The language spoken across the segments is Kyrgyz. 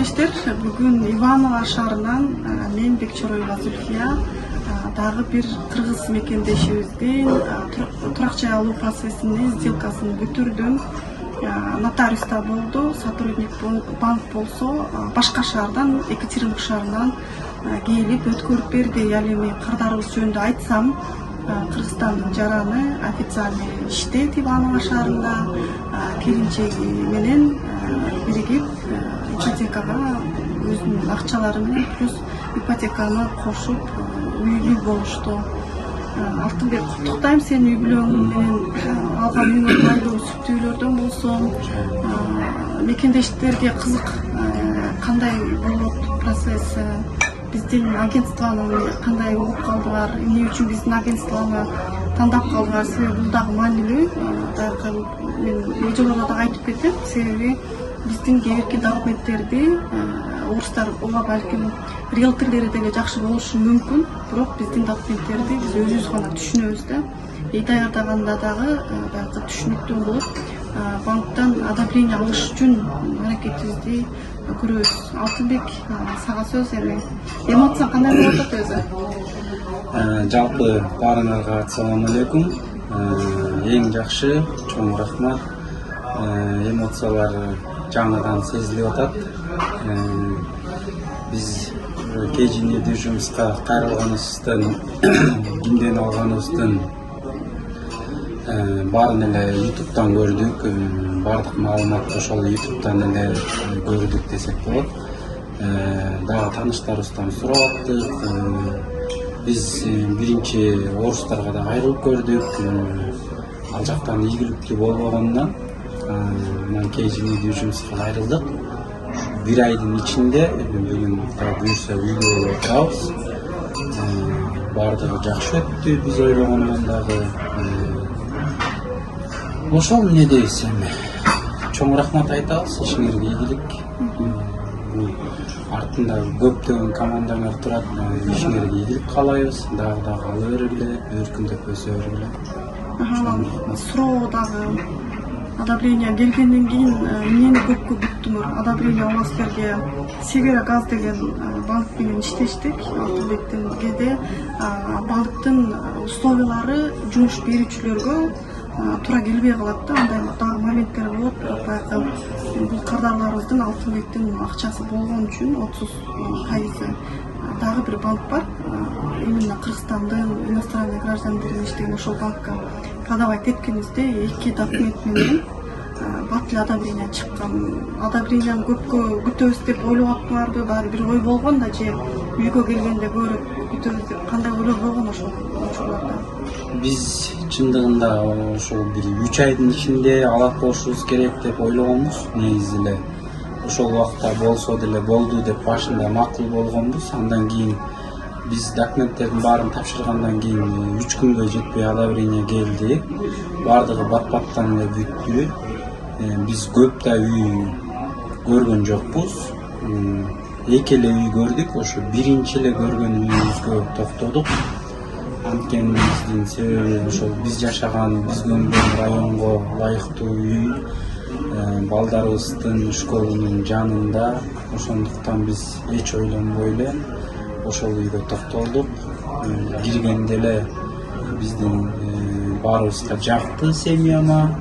Мекендештер, бүгүн Иваново шаарынан мен Бекчороева Зульфия дагы бир кыргыз мекендешибиздин турак жай алуу процессинин сделкасын бүтүрдүм. Нотариуста болду, сотрудник банк болсо башка шаардан, Екатеринбург шаарынан келип өткөрүп берди. Ал эми кардарыбыз жөнүндө айтсам, Кыргызстандын жараны официальный иштейт Иваново шаарында, келинчеги менен биригип ипотекага өзүнүн акчалары менен плюс ипотеканы кошуп үйлүү болушту. Алтынбек, куттуктайм сени үй бүлөң менен, алган үйүңөр айлуу сүттүүлөрдөн болсун. Мекендештерге кызык кандай болот процесс? Биздин агентствону кандай угуп калдылар, эмне үчүн биздин агентствону тандап калдылар? Себеби бул дагы маанилүү. Мен видеолордо дагы айтып кетем, себеби биздин кээ бирки документтерди орустар ооба балким риэлторлери деле жакшы болушу мүмкүн, бирок биздин документтерди биз өзүбүз гана түшүнөбүз да. Даярдаганда дагы баягы түшүнүктүү болуп, банктан одобрение алыш үчүн аракетибизди көрөбүз. Алтынбек, сага сөз. Эми эмоцияң кандай болуп атат өзү? Жалпы баарыңарга ассалам алейкум. Эң жакшы, чоң рахмат. Эмоциялар жаңыдан сезилип атат. Биз кежине жүрүшүбүзгө кайрылганыбыздан, кимден алганыбыздан баарын эле YouTube'дан көрдүк. Бардык маалыматты ошол YouTube'дан эле көрдүк десек болот. Дагы тааныштарыбыздан сурап аттык. Биз биринчи орустарга да кайрылып көрдүк. Ал жактан ийгиликтүү болбогондон кежине жүрүшүбүзгө кайрылдык. Bir айдын ичинде бүгүн буюрса үйдө отурабыз. Бардыгы жакшы өттү, биз ойлогондон дагы. Ошол эмне дейбиз эми? Чоң рахмат айтабыз, ишиңерге ийгилик. Артында көптөгөн командаңар турат, ишиңерге ийгилик каалайбыз. Дагы ала бергиле, өркүндөп өсө бергиле. Суроо дагы одобрение келгенден кийин эмнени көпкө күттүңөр? Одобрение аласыздарга Севера газ деген банк менен иштештик. Алтынбектин кеде банктын условиялары жумуш берүүчүлөргө туура келбей калат да. Андай дагы моменттер болот. Баягы бул кардарларыбыздын Алтынбектин акчасы болгон үчүн 30% дагы бир банк бар. Именно Кыргызстандын иностранный граждандарынын иштеген ошол банкка подавать эткенибизде 2 документ менен батыл одобрение чыккан. Одобрениени көпкө күтөбүз деп ойлоп аттыңарбы? Баары бир ой болгон да, же үйгө келгенде көрүп күтөбүз деп кандай ойлор болгон ошол учурларда? Биз чындыгында ошол бир 3 айдын ичинде алат болушубуз керек деп ойлогонбуз. Негизи эле ошол убакта болсо деле болду деп башында макул болгонбуз. Андан кийин биз документтердин баарын тапшыргандан кийин 3 күнгө жетпей одобрение келди. Бардыгы бат-баттан эле бүттү. Биз көп да үй көргөн жокпуз. 2 эле үй көрдүк. Ошо биринчи эле көргөн үйүбүзгө токтодук. Анткенибиздин себеби ошол биз жашаган, биз көнгөн районго ылайыктуу үй, балдарыбыздын школунун жанында. Ошондуктан биз эч ойлонбой эле ошол үйгө токтолдук. Киргенде эле биздин баарыбызга жакты, семьяма,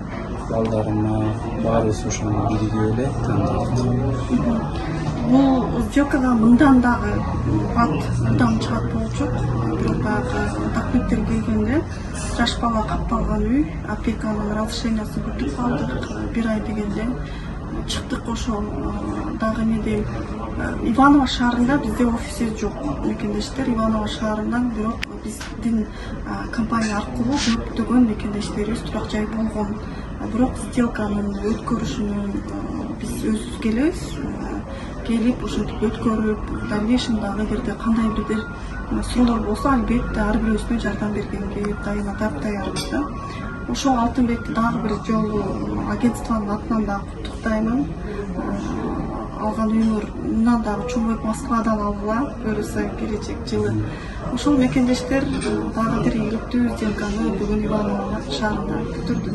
балдарыма, баарыбыз ошону биригип эле тандадык. Бул сделкага мындан дагы мындан чыгат болчу. Бирок баягы документтер келгенде жаш бала капталган үй, опеканын разрешениясын күтүп калдык. 1 ай дегенде чыктык. Ошол дагы эмне дейм, Иваново шаарында бизде офиси жок. Мекендештер Иваново шаарынан, бирок биздин компания аркылуу көптөгөн мекендештерибиз турак жай болгон. Бирок сделканын өткөрүшүнө биз өзүбүз келебиз. Келип ошентип өткөрүп, дальнейшемдагы эгерде кандай бир суроолор болсо, албетте ар бирөөсүнө жардам бергенге дайыма даярбыз да. Ошол Алтынбекти дагы бир жолу агентствонун атынан да куттуктаймын. Алган үйүңөр мындан дагы чоңоюп Москвадан алгыла, буюрса келечек жылы. Ошол мекендештер дагы бир ийгиликтүү сделканы бүгүн Иваново шаарында бүтүрдү.